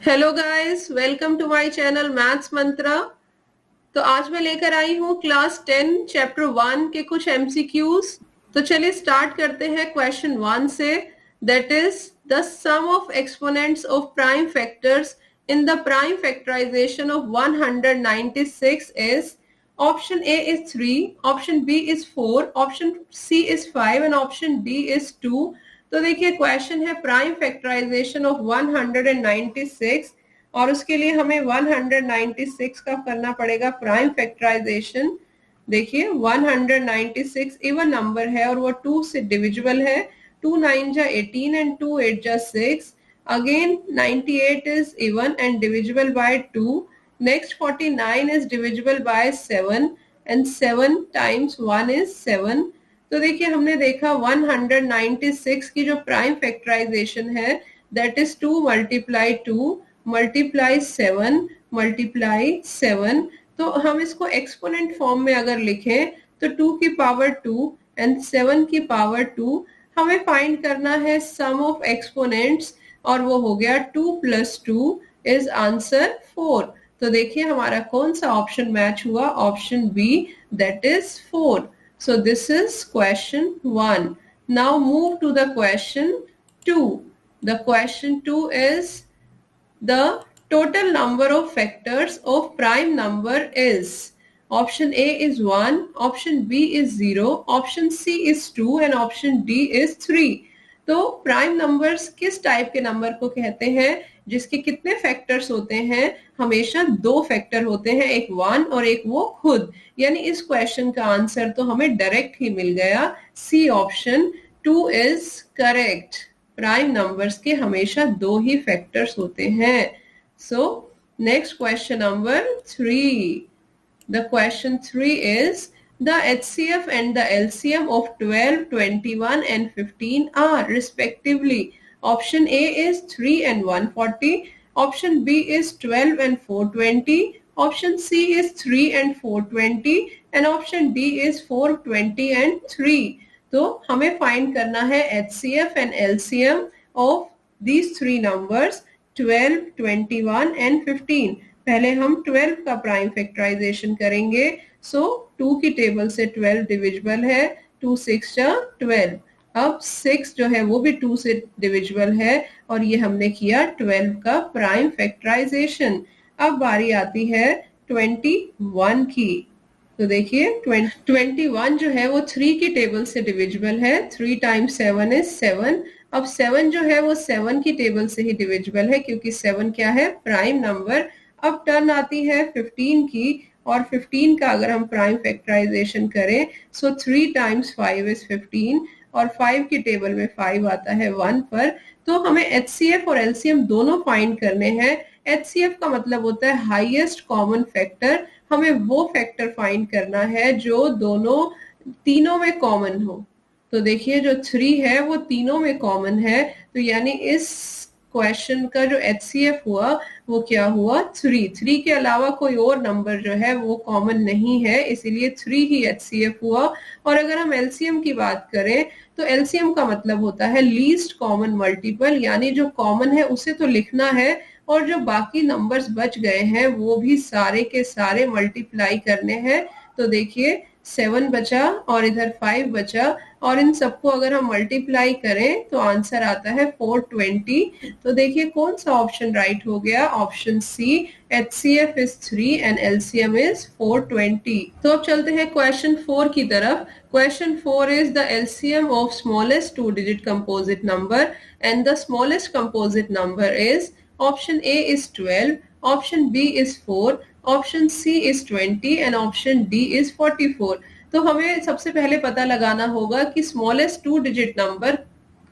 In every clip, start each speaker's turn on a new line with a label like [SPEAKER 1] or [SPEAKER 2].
[SPEAKER 1] Hello guys, welcome to my channel Maths Mantra. तो आज मैं लेकर आई हूँ क्लास 10 चैप्टर 1 के कुछ एमसीक्यूज। तो चलिए स्टार्ट करते हैं क्वेश्चन 1 से। That is the sum of exponents of prime factors in the prime factorization of 196 is option A is 3, option B is 4, option C is 5 and option D is 2। तो देखिए question है prime factorization of 196 और उसके लिए हमें 196 का करना पड़ेगा प्राइम फैक्टराइजेशन। देखिए 196 इवन नंबर है और वो 2 से डिविजिबल है। 2 9 जा 18 एंड 2 8 जा 6। Again 98 is even and divisible by 2. Next 49 is divisible by 7 and 7 times 1 is 7. तो देखिए हमने देखा 196 की जो प्राइम फैक्टराइजेशन है that is 2 multiply 2 multiply 7 multiply 7। तो हम इसको एक्सपोनेंट फॉर्म में अगर लिखें तो 2 की पावर 2 एंड 7 की पावर 2। हमें फाइंड करना है सम ऑफ एक्सपोनेंट्स और वो हो गया 2 + 2 इज आंसर 4। तो देखिए हमारा कौन सा ऑप्शन मैच हुआ, option B that is 4। So this is question 1. Now move to the question 2. The question 2 is the total number of factors of prime number is option A is 1, option B is 0, option C is 2 and option D is 3. तो prime numbers किस type के number को कहते हैं जिसके कितने factors होते हैं? हमेशा 2 फैक्टर होते हैं, एक 1 और एक वो खुद। यानी इस क्वेश्चन का आंसर तो हमें डायरेक्ट ही मिल गया, C option 2 is correct. Prime numbers के हमेशा 2 ही फैक्टर्स होते हैं। So next question number 3। The question 3 is the HCF and the LCM of 12, 21 and 15 are respectively option A is 3 and 140, option B is 12 and 420, option C is 3 and 420 and option D is 420 and 3। तो हमें find करना है HCF and LCM of these 3 numbers 12, 21 and 15। पहले हम 12 का prime factorisation करेंगे। सो 2 की table से 12 डिविजिबल है, 2 6 जा 12। अब 6 जो है वो भी 2 से डिविजिबल है और ये हमने किया 12 का प्राइम फैक्टराइजेशन। अब बारी आती है 21 की। तो देखिए 21 जो है वो 3 की टेबल से डिविजिबल है, 3 टाइम्स 7 इज 7। अब 7 जो है वो 7 की टेबल से ही डिविजिबल है क्योंकि 7 क्या है, प्राइम नंबर। अब टर्न आती है 15 की और 15 का अगर हम प्राइम फैक्टराइजेशन करें सो 3 टाइम्स 5 इज 15 और 5 की टेबल में 5 आता है 1 पर। तो हमें HCF और LCM दोनों फाइंड करने हैं। HCF का मतलब होता है हाईएस्ट कॉमन फैक्टर। हमें वो फैक्टर फाइंड करना है जो तीनों में कॉमन हो। तो देखिए जो 3 है वो तीनों में कॉमन है, तो यानी इस क्वेश्चन का जो HCF हुआ वो क्या हुआ, 3 के अलावा कोई और नंबर जो है वो कॉमन नहीं है, इसीलिए 3 ही HCF हुआ। और अगर हम LCM की बात करें तो LCM का मतलब होता है लीस्ट कॉमन मल्टीपल, यानी जो कॉमन है उसे तो लिखना है और जो बाकी नंबर्स बच गए हैं वो भी सारे के सारे मल्टीप्लाई करने हैं। तो देखिए 7 बचा और इधर 5 बचा और इन सबको अगर हम मल्टीप्लाई करें तो आंसर आता है 420। तो देखिए कौन सा ऑप्शन राइट हो गया, option C, HCF is 3 and LCM is 420। तो अब चलते हैं क्वेश्चन 4 की तरफ। Question 4 is the LCM of smallest 2 digit composite number and the smallest composite number is option A is 12, option B is 4, option C is 20 and option D is 44। तो हमें सबसे पहले पता लगाना होगा कि स्मॉलेस्ट 2 डिजिट नंबर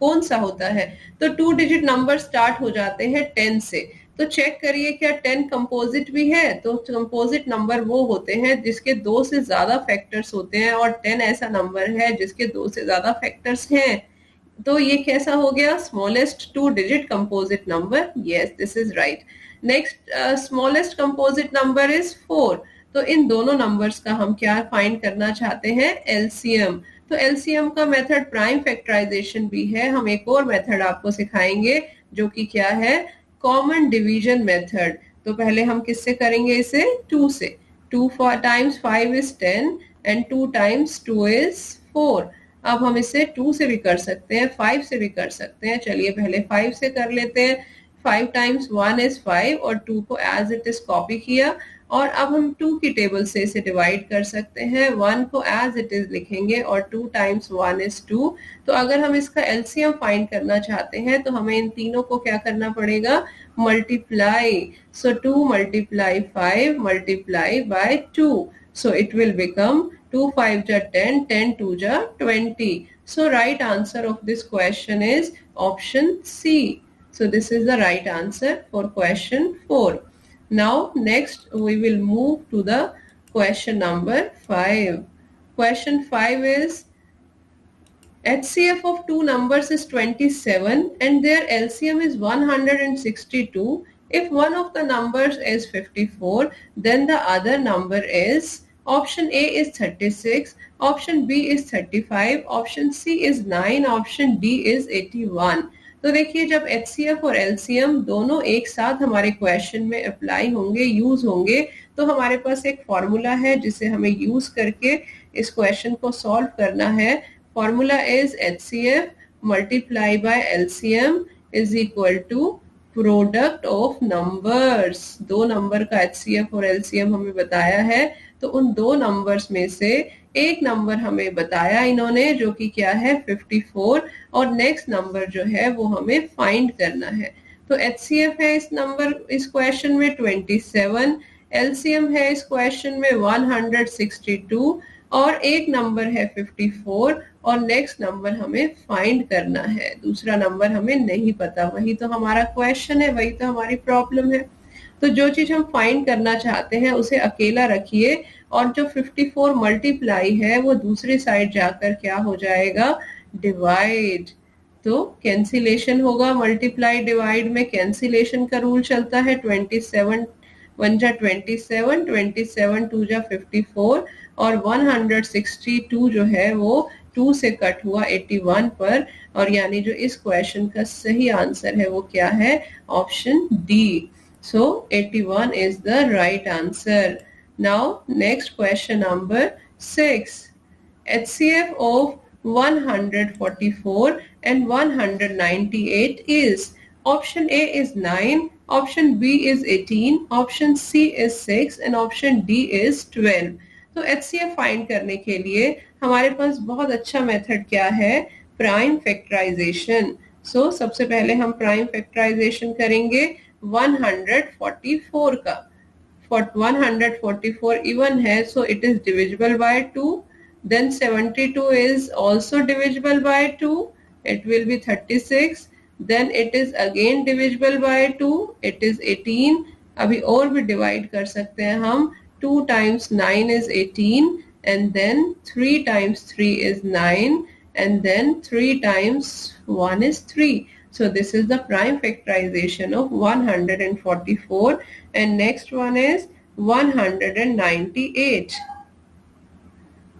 [SPEAKER 1] कौन सा होता है। तो 2 डिजिट नंबर स्टार्ट हो जाते हैं 10 से। तो चेक करिए क्या 10 कंपोजिट भी है। तो कंपोजिट नंबर वो होते हैं जिसके 2 से ज्यादा फैक्टर्स होते हैं और 10 ऐसा नंबर है जिसके 2 से ज्यादा फैक्टर्स हैं। तो ये कैसा हो गया, smallest 2 digit composite number. Yes, this is right. Next smallest composite number is 4। तो इन दोनों नंबर्स का हम क्या फाइंड करना चाहते हैं, LCM। तो LCM का मेथड प्राइम फैक्टराइजेशन भी है। हम एक और मेथड आपको सिखाएंगे जो कि क्या है, कॉमन डिवीजन मेथड। तो पहले हम किससे करेंगे इसे? 2 से। 2 times 5 is 10 and 2 times 2 is 4। अब हम इसे 2 से भी कर सकते हैं, 5 से भी कर सकते हैं। चलिए पहले 5 से कर लेते हैं। 5 times 1 is 5 और 2 को एज इट इज कॉपी किया और अब हम 2 की टेबल से इसे डिवाइड कर सकते हैं। 1 को एज इट इज लिखेंगे और 2 times 1 is 2। तो अगर हम इसका एलसीएम फाइंड करना चाहते हैं तो हमें इन तीनों को क्या करना पड़ेगा? Multiply. So 2 multiply 5 multiply by 2, so it will become 2 5 ja 10, 10 2 ja 20। so right answer of this question is option C। so this is the right answer for question 4। now next we will move to the question number 5। question 5 is HCF of two numbers is 27 and their LCM is 162। if one of the numbers is 54 then the other number is option A is 36, option B is 35, option C is 9, option D is 81। तो देखिए जब HCF और LCM दोनों एक साथ हमारे question में apply होंगे, यूज होंगे, तो हमारे पास एक फॉर्मूला है जिसे हमें यूज करके इस क्वेश्चन को सॉल्व करना है। Formula is HCF multiply by LCM is equal to product of numbers. दो नंबर का HCF और LCM हमें बताया है, तो उन दो नंबर्स में से एक नंबर हमें बताया इन्होंने जो कि क्या है 54 और नेक्स्ट नंबर जो है वो हमें फाइंड करना है। तो HCF है इस क्वेश्चन में 27, LCM है इस क्वेश्चन में 162 और एक नंबर है 54 और नेक्स्ट नंबर हमें फाइंड करना है। दूसरा नंबर हमें नहीं पता, वही तो हमारा क्वेश्चन है, वही तो हमारी प्रॉब्लम है। तो जो चीज हम फाइंड करना चाहते हैं उसे अकेला रखिए और जो 54 मल्टीप्लाई है वो दूसरी साइड जाकर क्या हो जाएगा? डिवाइड। तो कैंसिलेशन होगा, मल्टीप्लाई डिवाइड में कैंसिलेशन का रूल चलता है। 27 1 जा 27, 27 2 जा 54 और 162 जो है वो 2 से कट हुआ 81 पर, और यानी जो इस क्वेश्चन का सही आंसर है वो क्या है? Option D. So 81 is the right answer. Now next question number 6. HCF of 144 and 198 is option A is 9, option B is 18, option C is 6 and option D is 12। तो HCF फाइंड करने के लिए हमारे पास बहुत अच्छा मेथड क्या है? Prime factorisation. सो सबसे पहले हम प्राइम फैक्टराइजेशन करेंगे 144 का। 144 इवन है, so it is divisible by 2. Then 72 is also divisible by 2. It will be 36. Then it is again divisible by 2. It is 18. अभी और भी डिवाइड कर सकते हैं हम। 2 times 9 is 18 and then 3 times 3 is 9 and then 3 times 1 is 3. So this is the prime factorization of 144 and next one is 198।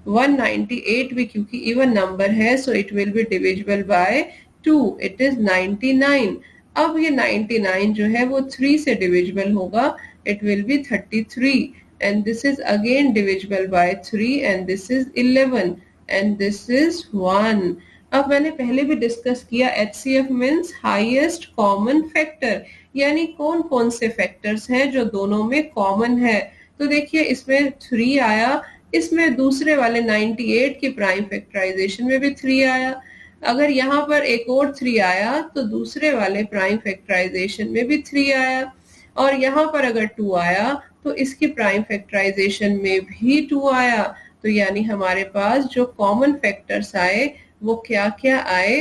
[SPEAKER 1] 198 भी क्योंकि even number है so it will be divisible by 2, it is 99। अब ये 99 जो है वो 3 से divisible होगा, it will be 33 and this is again divisible by 3 and this is 11 and this is 1। अब मैंने पहले भी डिस्कस किया HCF means highest common factor, यानी कौन कौन से फैक्टर्स हैं जो दोनों में कॉमन है। तो देखिए इसमें 3 आया, इसमें दूसरे वाले 98 की प्राइम फैक्टराइजेशन में भी 3 आया। अगर यहाँ पर एक और 3 आया तो दूसरे वाले प्राइम फैक्टराइजेशन में भी 3 आया, और यहाँ पर अगर 2 आया तो इसकी प्राइम फैक्टराइजेशन में भी 2 आया। तो यानी हमारे पास जो कॉमन फैक्टर्स आए वो क्या क्या आए?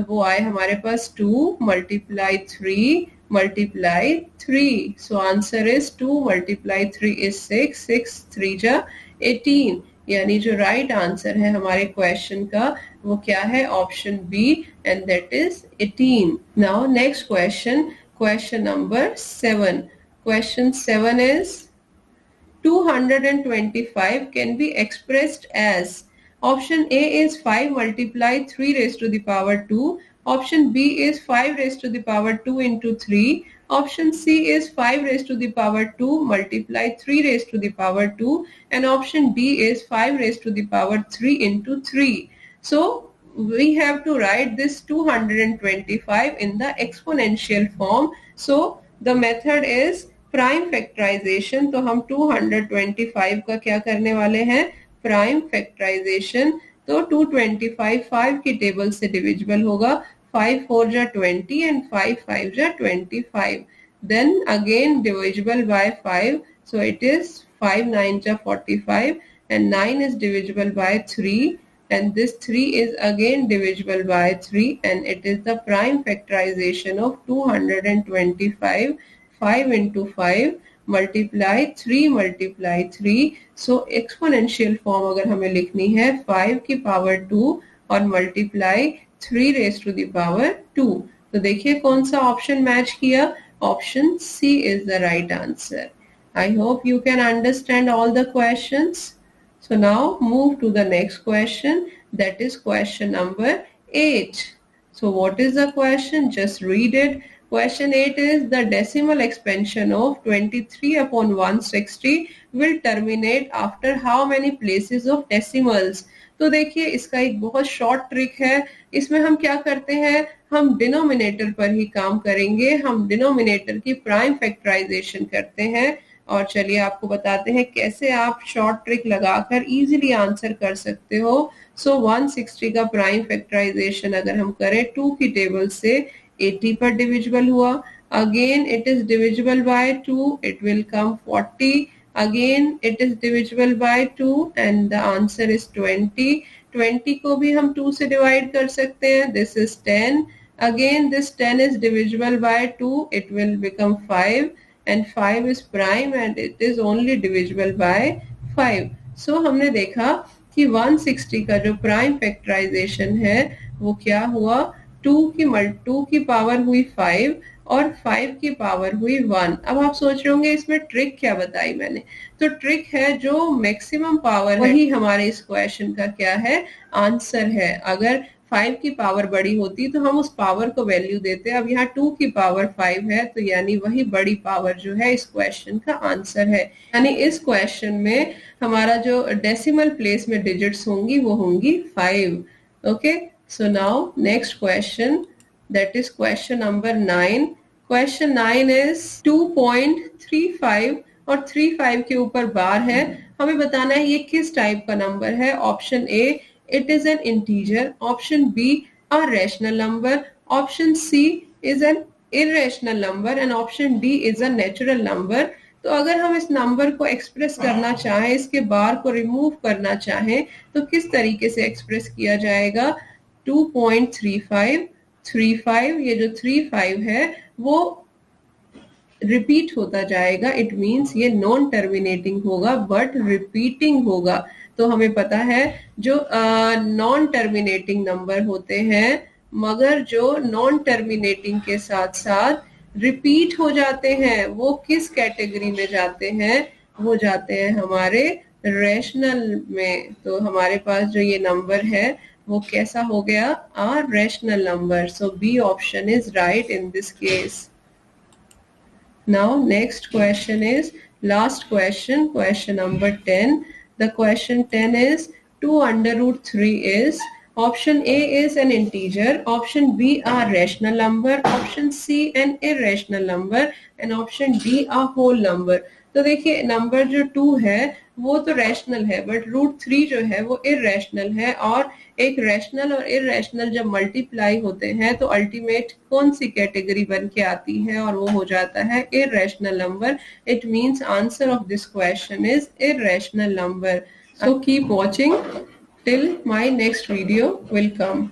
[SPEAKER 1] वो आए हमारे पास 2 multiply 3 multiply 3। So answer is 2 multiply 3 is 6, 6 3 जा 18, यानी जो राइट आंसर है हमारे क्वेश्चन का वो क्या है? Option B and that is 18। Now next question, question number 7। Question 7 is 225 can be expressed as option A is 5 multiply 3 raised to the power 2, Option B is 5 raised to the power 2 into 3. Option C is 5 raised to the power 2 multiply 3 raised to the power 2, and option D is 5 raised to the power 3 into 3. So we have to write this 225 in the exponential form. So the method is prime factorization. तो हम 225 का क्या करने वाले हैं, prime factorization. तो 225 5 की table से डिविजिबल होगा, 5 4 जा 20 and 5 5 जा 25. Then again divisible by 5, so it is 5 9 जा 45 and 9 is divisible by 3, and this 3 is again divisible by 3, and it is the prime factorization of 225. 5 into 5 multiply 3 multiply 3. So exponential form अगर हमें लिखनी है 5 की power 2 और multiply 3 raised to the power 2. तो देखिए कौन सा ऑप्शन मैच किया, option C is the right answer. I hope you can understand all the questions. So now move to the next question, that is question number 8. So what is the question? Just read it. Question 8 is the decimal expansion of 23 upon 160 will terminate after how many places of decimals. तो देखिए इसका एक बहुत short trick है. इसमें हम क्या करते हैं, हम डिनोमिनेटर पर ही काम करेंगे. हम डिनोमिनेटर की प्राइम फैक्टराइजेशन करते हैं, और चलिए आपको बताते हैं कैसे आप शॉर्ट ट्रिक लगाकर इजीली आंसर कर सकते हो. सो 160 का प्राइम फैक्टराइजेशन अगर हम करें 2 की टेबल से 80 पर डिविजिबल हुआ, again it is divisible by 2, it will come 40, again it is divisible by 2 and the answer is 20. 20 को भी हम 2 से डिवाइड कर सकते हैं, this is 10, again this 10 is divisible by 2, it will become 5 and 5 is prime and it is only divisible by 5. So हमने देखा कि 160 का जो प्राइम फैक्टराइजेशन है वो क्या हुआ, 2 की पावर हुई 5 और 5 की पावर हुई 1. अब आप सोच रहे होंगे इसमें ट्रिक क्या बताई मैंने, तो ट्रिक है जो मैक्सिमम पावर है वही हमारे इस क्वेश्चन का क्या है, आंसर है. अगर 5 की पावर बड़ी होती तो हम उस पावर को वैल्यू देते. अब यहाँ 2 की पावर 5 है, तो यानी वही बड़ी पावर जो है इस क्वेश्चन का आंसर है. यानी इस क्वेश्चन में हमारा जो डेसिमल प्लेस में डिजिट्स होंगी वो होंगी 5. Okay, so now next question, that is question number 9. Question 9 is 2.35 और 35 के ऊपर बार है. हमें बताना है ये किस टाइप का नंबर है. Option A, it is an integer, option B a rational number, option C is an irrational number, and option D is a natural number. तो अगर हम इस नंबर को एक्सप्रेस करना चाहें, इसके बार को रिमूव करना चाहें, तो किस तरीके से एक्सप्रेस किया जाएगा. 2.35 35, ये जो 35 है वो रिपीट होता जाएगा. इट मीन्स ये नॉन टर्मिनेटिंग होगा बट रिपीटिंग होगा. तो हमें पता है जो नॉन टर्मिनेटिंग नंबर होते हैं मगर जो नॉन टर्मिनेटिंग के साथ साथ रिपीट हो जाते हैं वो किस कैटेगरी में जाते हैं, वो जाते हैं हमारे रैशनल में. तो हमारे पास जो ये नंबर है वो कैसा हो गया, a rational number. So b option is right in this case. Now next question is last question, question number 10. The question 10 is 2 under root 3 is, option A is an integer, option B a rational number, option C an irrational number, and option D a whole number. तो देखिए number जो 2 है वो तो rational है but root 3 जो है वो इररेशनल है. और एक रैशनल और इररेशनल जब मल्टीप्लाई होते हैं तो अल्टीमेट कौन सी कैटेगरी बन के आती है, और वो हो जाता है irrational number. It means answer of this question is irrational number. So keep watching till my next video will come.